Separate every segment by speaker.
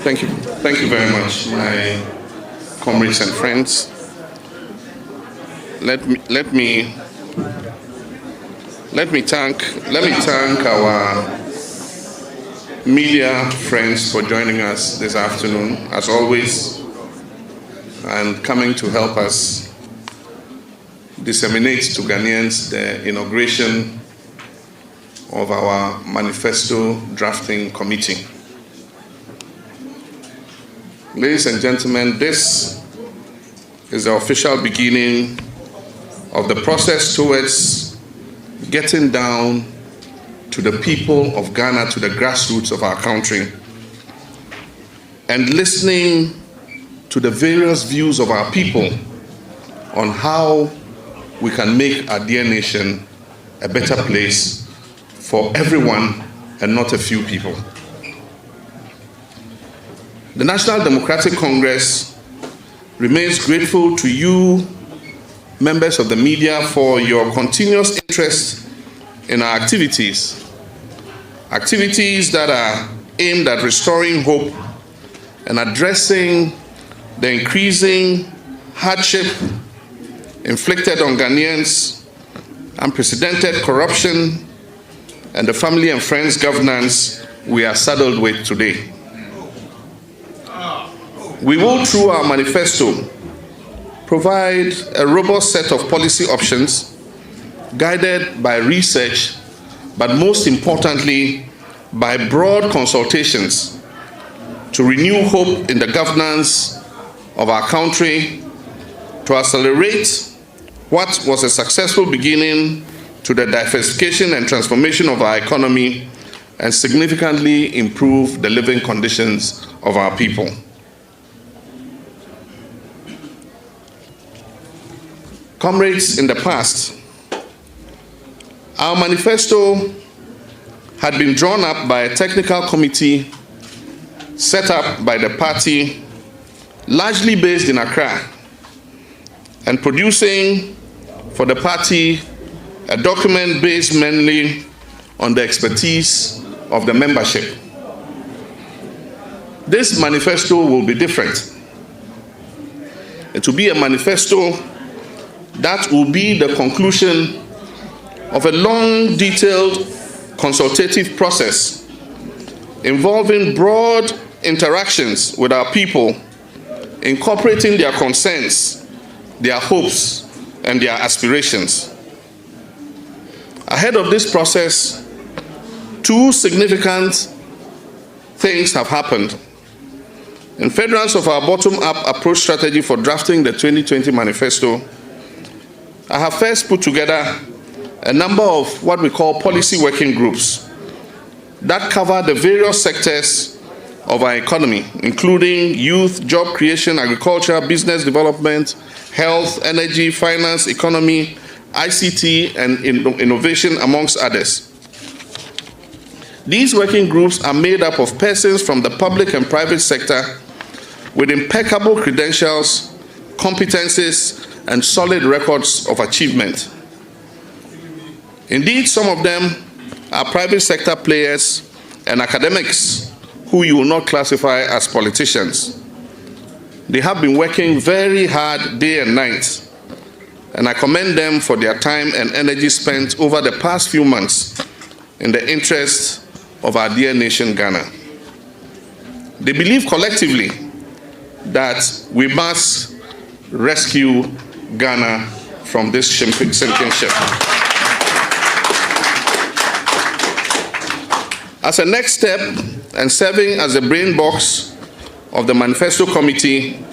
Speaker 1: Thank you. Thank you very much, my comrades and friends. Let me thank our media friends for joining us this afternoon, as always, and coming to help us disseminate to Ghanaians the inauguration of our manifesto drafting committee. Ladies and gentlemen, this is the official beginning of the process towards getting down to the people of Ghana, to the grassroots of our country, and listening to the various views of our people on how we can make our dear nation a better place for everyone and not a few people. The National Democratic Congress remains grateful to you, members of the media, for your continuous interest in our activities that are aimed at restoring hope and addressing the increasing hardship inflicted on Ghanaians, unprecedented corruption, and the family and friends governance we are saddled with today. We will, through our manifesto, provide a robust set of policy options guided by research, but most importantly, by broad consultations to renew hope in the governance of our country, to accelerate what was a successful beginning to the diversification and transformation of our economy, and significantly improve the living conditions of our people. Comrades, in the past, our manifesto had been drawn up by a technical committee set up by the party, largely based in Accra, and producing for the party a document based mainly on the expertise of the membership. This manifesto will be different. It will be a manifesto that will be the conclusion of a long, detailed, consultative process involving broad interactions with our people, incorporating their concerns, their hopes, and their aspirations. Ahead of this process, two significant things have happened. In furtherance of our bottom-up approach strategy for drafting the 2020 manifesto, I have first put together a number of what we call policy working groups that cover the various sectors of our economy, including youth, job creation, agriculture, business development, health, energy, finance, economy, ICT, and innovation, amongst others. These working groups are made up of persons from the public and private sector with impeccable credentials, competencies, and solid records of achievement. Indeed, some of them are private sector players and academics who you will not classify as politicians. They have been working very hard day and night, and I commend them for their time and energy spent over the past few months in the interest of our dear nation, Ghana. They believe collectively that we must rescue Ghana from this sinking ship. As a next step, and serving as a brain box of the Manifesto Committee,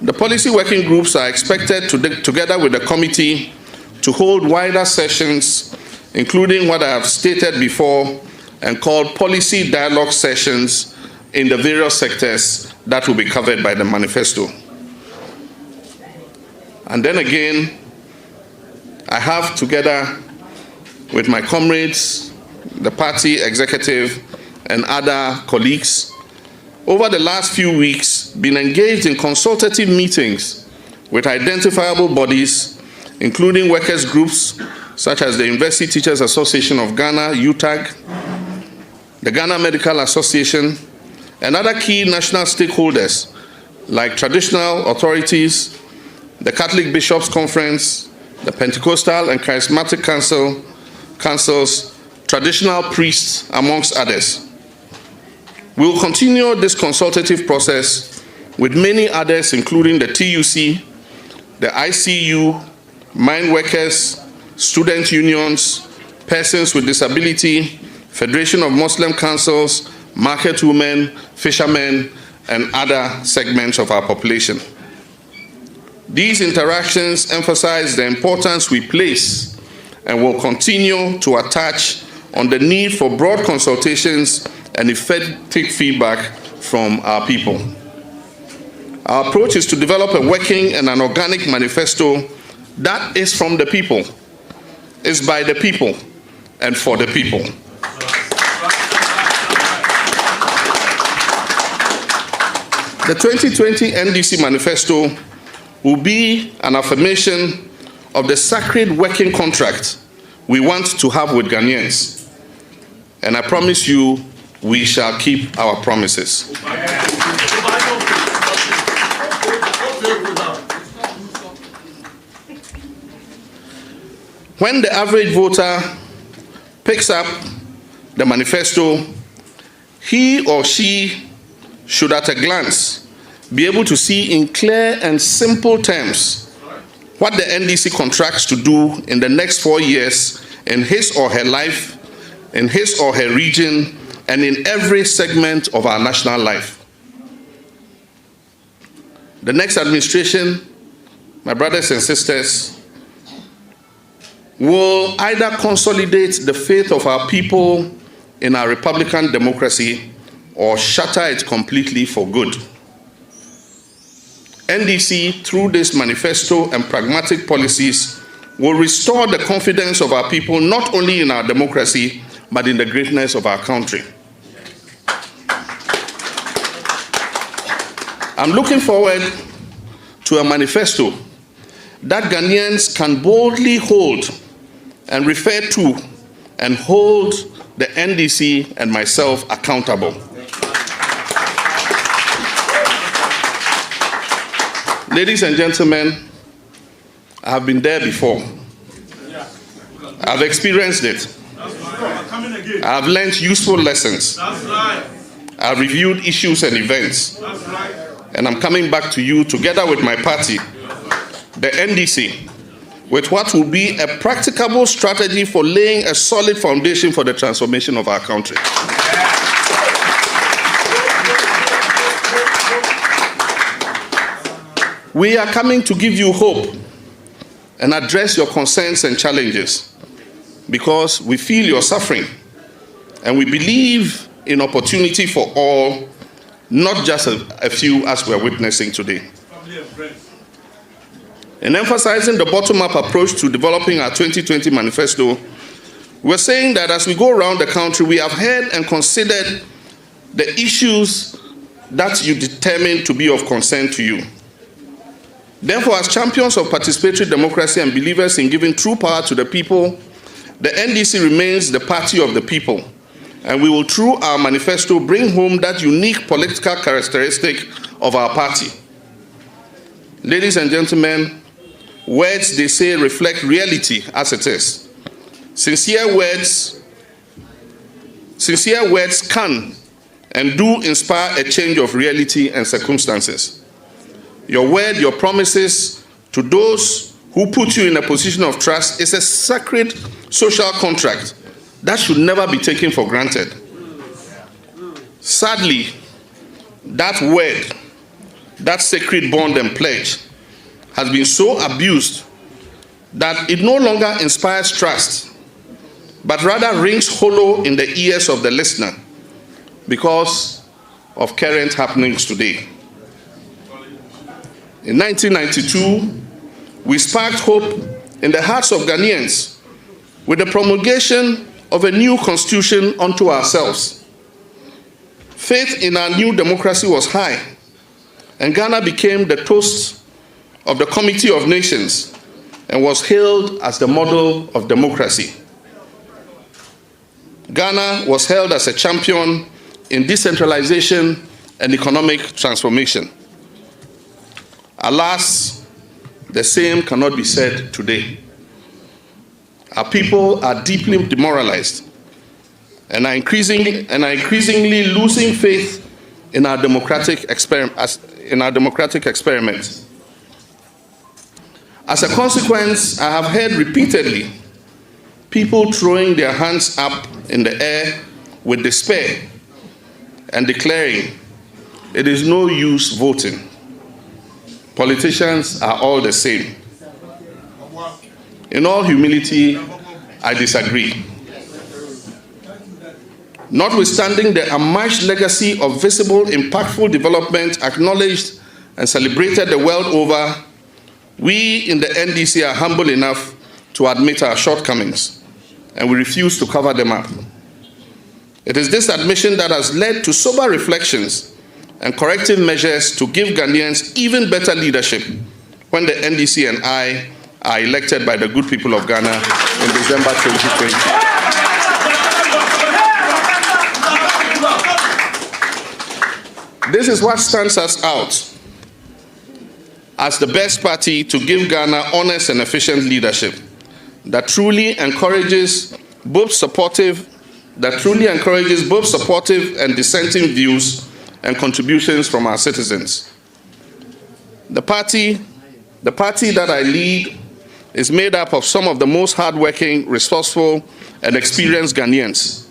Speaker 1: the policy working groups are expected to, together with the committee, to hold wider sessions, including what I have stated before, and called policy dialogue sessions in the various sectors that will be covered by the manifesto. And then again, I have, together with my comrades, the party executive, and other colleagues, over the last few weeks, been engaged in consultative meetings with identifiable bodies, including workers' groups such as the University Teachers Association of Ghana, UTAG, the Ghana Medical Association, and other key national stakeholders like traditional authorities, the Catholic Bishops' Conference, the Pentecostal and Charismatic councils, traditional priests, amongst others. We will continue this consultative process with many others, including the TUC, the ICU, mine workers, student unions, persons with disability, Federation of Muslim Councils, market women, fishermen, and other segments of our population. These interactions emphasize the importance we place and will continue to attach on the need for broad consultations and effective feedback from our people. Our approach is to develop a working and an organic manifesto that is from the people, is by the people, and for the people. The 2020 NDC Manifesto will be an affirmation of the sacred working contract we want to have with Ghanaians. And I promise you, we shall keep our promises. When the average voter picks up the manifesto, he or she should at a glance be able to see in clear and simple terms what the NDC contracts to do in the next 4 years in his or her life, in his or her region, and in every segment of our national life. The next administration, my brothers and sisters, will either consolidate the faith of our people in our Republican democracy or shatter it completely for good. NDC, through this manifesto and pragmatic policies, will restore the confidence of our people not only in our democracy, but in the greatness of our country. I'm looking forward to a manifesto that Ghanaians can boldly hold and refer to and hold the NDC and myself accountable. Ladies and gentlemen, I have been there before. I've experienced it. I've learned useful lessons. I've reviewed issues and events. And I'm coming back to you together with my party, the NDC, with what will be a practicable strategy for laying a solid foundation for the transformation of our country. We are coming to give you hope and address your concerns and challenges because we feel your suffering and we believe in opportunity for all, not just a few as we're witnessing today. In emphasizing the bottom-up approach to developing our 2020 manifesto, we're saying that as we go around the country, we have heard and considered the issues that you determine to be of concern to you. Therefore, as champions of participatory democracy and believers in giving true power to the people, the NDC remains the party of the people, and we will, through our manifesto, bring home that unique political characteristic of our party. Ladies and gentlemen, words, they say, reflect reality as it is. Sincere words can and do inspire a change of reality and circumstances. Your word, your promises to those who put you in a position of trust is a sacred social contract that should never be taken for granted. Sadly, that word, that sacred bond and pledge, has been so abused that it no longer inspires trust, but rather rings hollow in the ears of the listener because of current happenings today. In 1992, we sparked hope in the hearts of Ghanaians with the promulgation of a new constitution unto ourselves. Faith in our new democracy was high, and Ghana became the toast of the Committee of Nations and was hailed as the model of democracy. Ghana was held as a champion in decentralization and economic transformation. Alas, the same cannot be said today. Our people are deeply demoralized and are increasingly losing faith in our democratic experiment. As a consequence, I have heard repeatedly people throwing their hands up in the air with despair and declaring, "It is no use voting. Politicians are all the same." In all humility, I disagree. Notwithstanding the unmatched legacy of visible, impactful development acknowledged and celebrated the world over, we in the NDC are humble enough to admit our shortcomings, and we refuse to cover them up. It is this admission that has led to sober reflections and corrective measures to give Ghanaians even better leadership when the NDC and I are elected by the good people of Ghana in December 2020. This is what stands us out as the best party to give Ghana honest and efficient leadership that truly encourages both supportive and dissenting views and contributions from our citizens. The party that I lead is made up of some of the most hardworking, resourceful, and experienced Ghanaians,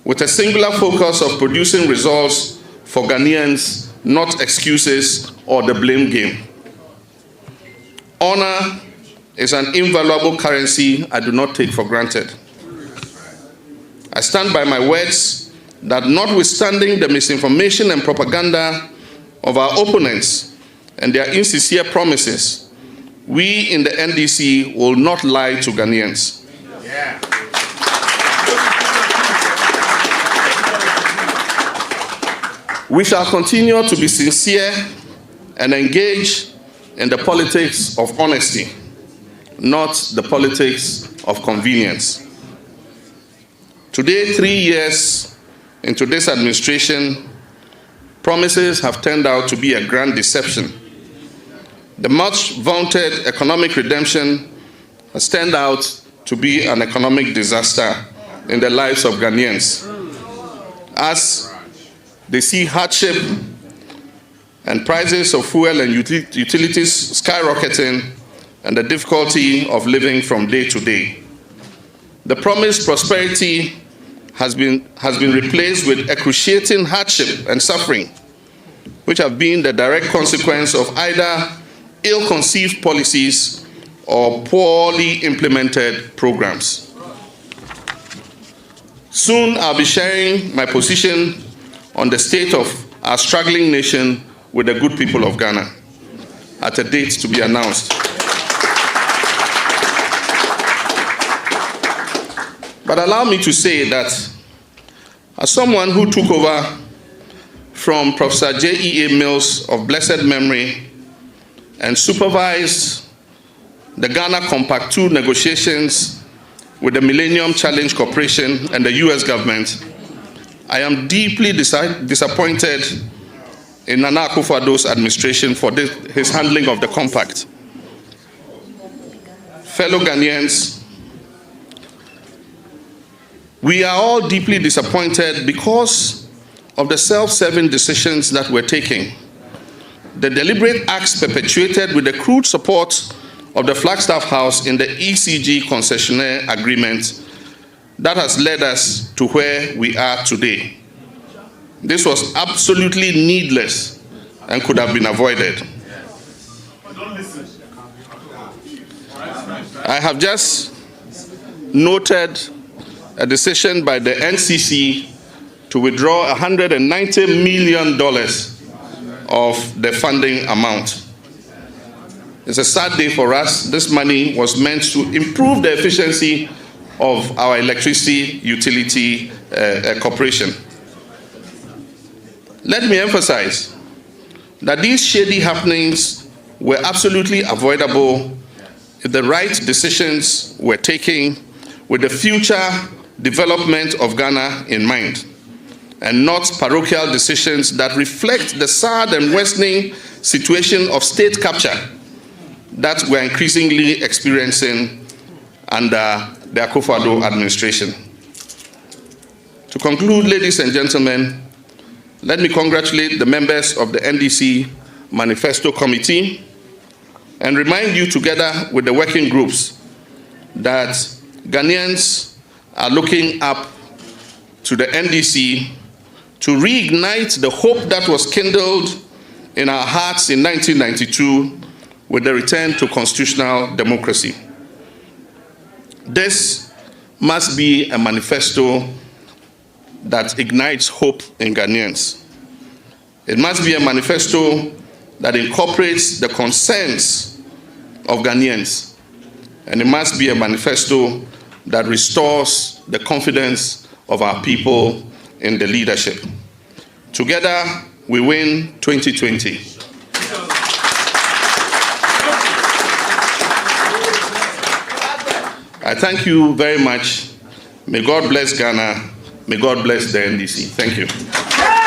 Speaker 1: with a singular focus of producing results for Ghanaians, not excuses or the blame game. Honor is an invaluable currency I do not take for granted. I stand by my words that notwithstanding the misinformation and propaganda of our opponents and their insincere promises, we in the NDC will not lie to Ghanaians. Yeah. We shall continue to be sincere and engage in the politics of honesty, not the politics of convenience. Today, 3 years into this administration, promises have turned out to be a grand deception. The much vaunted economic redemption has turned out to be an economic disaster in the lives of Ghanaians, as they see hardship and prices of fuel and utilities skyrocketing and the difficulty of living from day to day. The promised prosperity has been replaced with excruciating hardship and suffering, which have been the direct consequence of either ill-conceived policies or poorly implemented programs. Soon I'll be sharing my position on the state of our struggling nation with the good people of Ghana at a date to be announced. But allow me to say that as someone who took over from Professor J.E.A. Mills of blessed memory and supervised the Ghana Compact II negotiations with the Millennium Challenge Corporation and the US government, I am deeply disappointed in Nana Akufo-Addo's administration for his handling of the compact. Fellow Ghanaians, we are all deeply disappointed because of the self-serving decisions that we're taking. The deliberate acts perpetuated with the crude support of the Flagstaff House in the ECG concessionaire agreement that has led us to where we are today. This was absolutely needless and could have been avoided. I have just noted a decision by the NCC to withdraw $190 million of the funding amount. It's a sad day for us. This money was meant to improve the efficiency of our electricity utility corporation. Let me emphasize that these shady happenings were absolutely avoidable if the right decisions were taken with the future development of Ghana in mind, and not parochial decisions that reflect the sad and worsening situation of state capture that we're increasingly experiencing under the Akufo-Addo administration. To conclude, ladies and gentlemen, let me congratulate the members of the NDC Manifesto Committee and remind you, together with the working groups, that Ghanaians are looking up to the NDC to reignite the hope that was kindled in our hearts in 1992 with the return to constitutional democracy. This must be a manifesto that ignites hope in Ghanaians. It must be a manifesto that incorporates the concerns of Ghanaians, and it must be a manifesto that restores the confidence of our people in the leadership. Together, we win 2020. I thank you very much. May God bless Ghana. May God bless the NDC. Thank you.